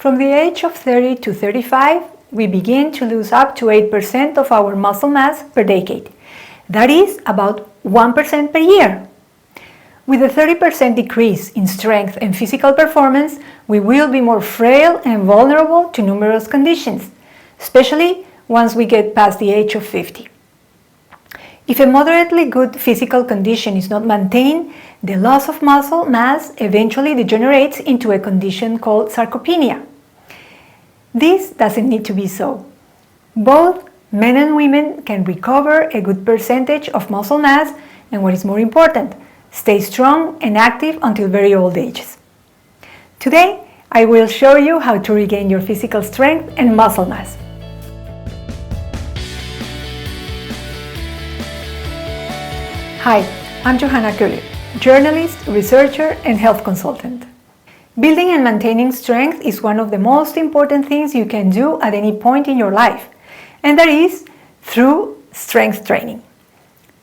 From the age of 30 to 35, we begin to lose up to 8% of our muscle mass per decade. That is about 1% per year. With a 30% decrease in strength and physical performance, we will be more frail and vulnerable to numerous conditions, especially once we get past the age of 50. If a moderately good physical condition is not maintained, the loss of muscle mass eventually degenerates into a condition called sarcopenia. This doesn't need to be so. Both men and women can recover a good percentage of muscle mass and, what is more important, stay strong and active until very old ages. Today, I will show you how to regain your physical strength and muscle mass. Hi, I'm Johanna Köhler, journalist, researcher, and health consultant. Building and maintaining strength is one of the most important things you can do at any point in your life, and that is through strength training.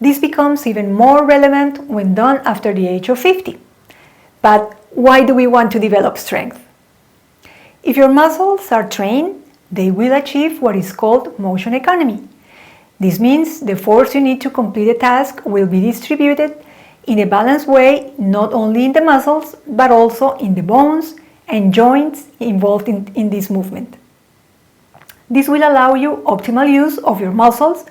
This becomes even more relevant when done after the age of 50. But why do we want to develop strength? If your muscles are trained, they will achieve what is called motion economy. This means the force you need to complete a task will be distributed in a balanced way, not only in the muscles, but also in the bones and joints involved in this movement. This will allow you optimal use of your muscles,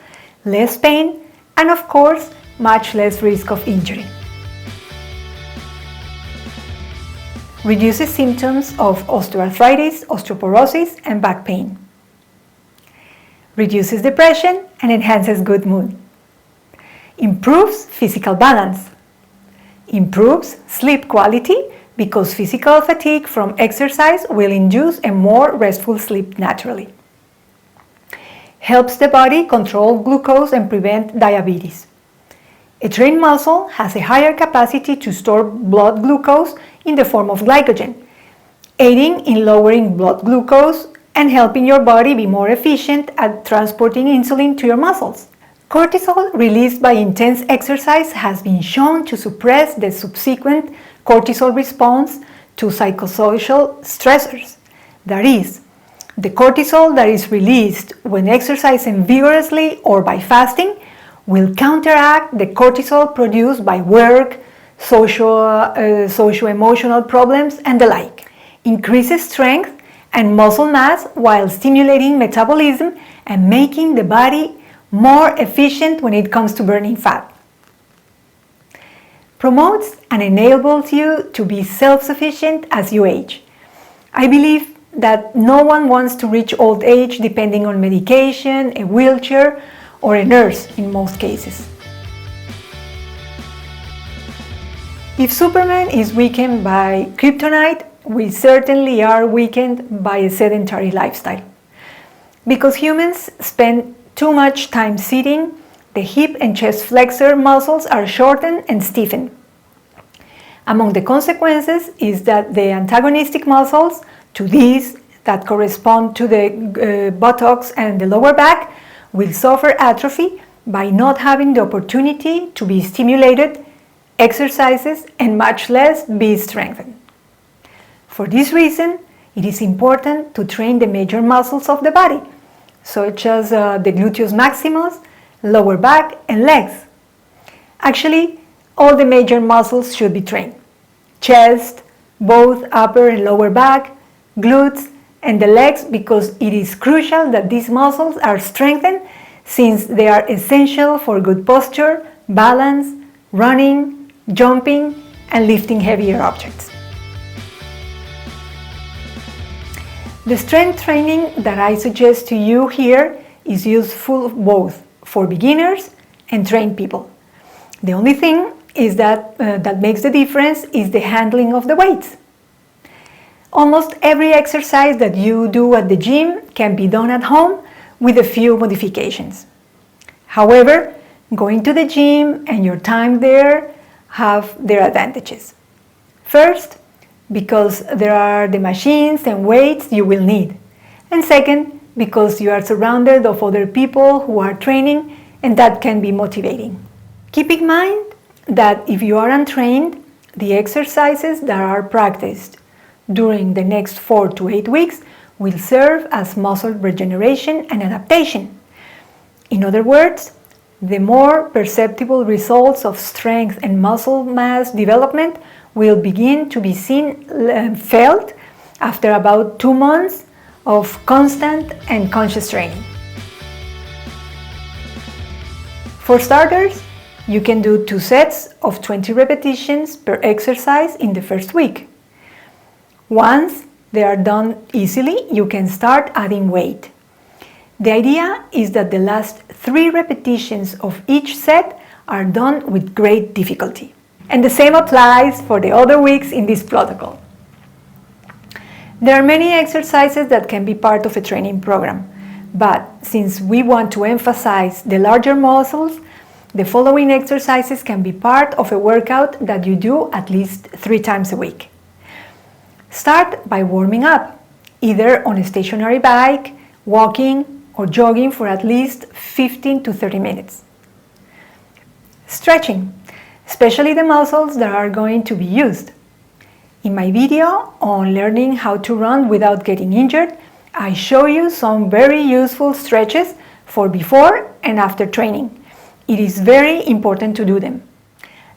less pain, and of course, much less risk of injury. Reduces symptoms of osteoarthritis, osteoporosis, and back pain. Reduces depression and enhances good mood. Improves physical balance. Improves sleep quality because physical fatigue from exercise will induce a more restful sleep naturally. Helps the body control glucose and prevent diabetes. A trained muscle has a higher capacity to store blood glucose in the form of glycogen, aiding in lowering blood glucose and helping your body be more efficient at transporting insulin to your muscles. Cortisol released by intense exercise has been shown to suppress the subsequent cortisol response to psychosocial stressors. That is, the cortisol that is released when exercising vigorously or by fasting will counteract the cortisol produced by work, socio-emotional problems, and the like. Increases strength and muscle mass while stimulating metabolism and making the body more efficient when it comes to burning fat. Promotes and enables you to be self-sufficient as you age. I believe that no one wants to reach old age depending on medication, a wheelchair, or a nurse in most cases. If Superman is weakened by kryptonite, we certainly are weakened by a sedentary lifestyle. Because humans spend too much time sitting, the hip and chest flexor muscles are shortened and stiffened. Among the consequences is that the antagonistic muscles to these that correspond to the buttocks and the lower back will suffer atrophy by not having the opportunity to be stimulated, exercises, and much less be strengthened. For this reason, it is important to train the major muscles of the body, such as the gluteus maximus, lower back, and legs. Actually, all the major muscles should be trained. Chest, both upper and lower back, glutes, and the legs, because it is crucial that these muscles are strengthened since they are essential for good posture, balance, running, jumping, and lifting heavier objects. The strength training that I suggest to you here is useful both for beginners and trained people. The only thing is that makes the difference is the handling of the weights. Almost every exercise that you do at the gym can be done at home with a few modifications. However, going to the gym and your time there have their advantages. First, because there are the machines and weights you will need. And second, because you are surrounded of other people who are training, and that can be motivating. Keep in mind that if you are untrained, the exercises that are practiced during the next 4 to 8 weeks will serve as muscle regeneration and adaptation. In other words, the more perceptible results of strength and muscle mass development will begin to be seen and felt after about 2 months of constant and conscious training. For starters, you can do 2 sets of 20 repetitions per exercise in the first week. Once they are done easily, you can start adding weight. The idea is that the last 3 repetitions of each set are done with great difficulty. And the same applies for the other weeks in this protocol. There are many exercises that can be part of a training program, but since we want to emphasize the larger muscles, the following exercises can be part of a workout that you do at least 3 times a week. Start by warming up, either on a stationary bike, walking, or jogging for at least 15 to 30 minutes. Stretching, especially the muscles that are going to be used. In my video on learning how to run without getting injured, I show you some very useful stretches for before and after training. It is very important to do them.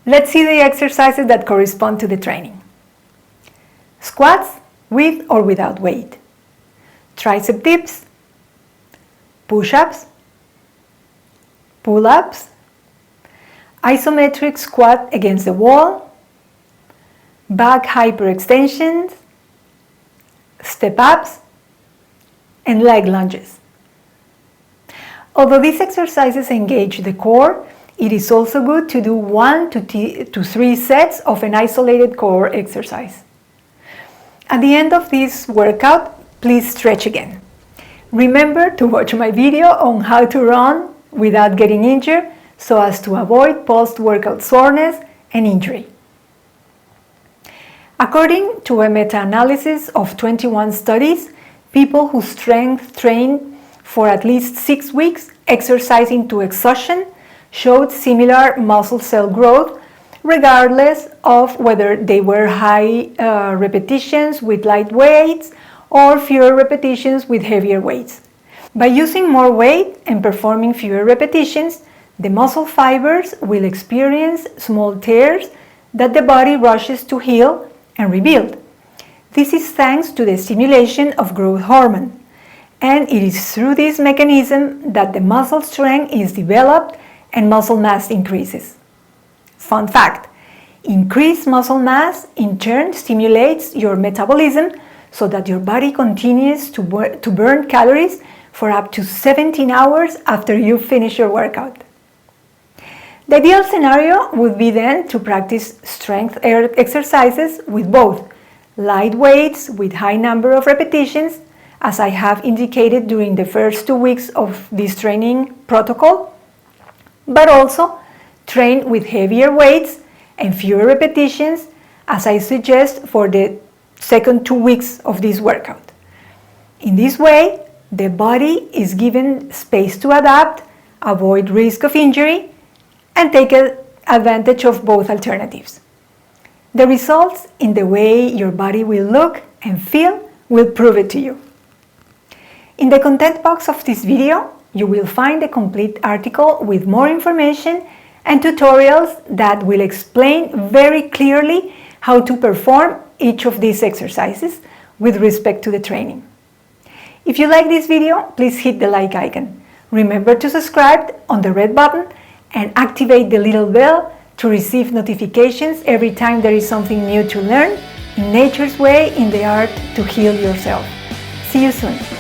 Let's see the exercises that correspond to the training. Squats with or without weight. Tricep dips. Push-ups. Pull-ups. Isometric squat against the wall. Back hyperextensions. Step-ups. And leg lunges. Although these exercises engage the core, it is also good to do 1 to 3 sets of an isolated core exercise. At the end of this workout, please stretch again. Remember to watch my video on how to run without getting injured so as to avoid post-workout soreness and injury. According to a meta-analysis of 21 studies, people who strength trained for at least 6 weeks exercising to exhaustion showed similar muscle cell growth regardless of whether they were high repetitions with light weights or fewer repetitions with heavier weights. By using more weight and performing fewer repetitions, the muscle fibers will experience small tears that the body rushes to heal and rebuild. This is thanks to the stimulation of growth hormone. And it is through this mechanism that the muscle strength is developed and muscle mass increases. Fun fact, increased muscle mass in turn stimulates your metabolism so that your body continues to burn calories for up to 17 hours after you finish your workout. The ideal scenario would be then to practice strength exercises with both light weights with high number of repetitions, as I have indicated during the first 2 weeks of this training protocol, but also train with heavier weights and fewer repetitions, as I suggest for the second 2 weeks of this workout. In this way, the body is given space to adapt, avoid risk of injury, and take advantage of both alternatives. The results in the way your body will look and feel will prove it to you. In the content box of this video, you will find a complete article with more information and tutorials that will explain very clearly how to perform each of these exercises with respect to the training. If you like this video, please hit the like icon. Remember to subscribe on the red button and activate the little bell to receive notifications every time there is something new to learn in nature's way in the art to heal yourself. See you soon.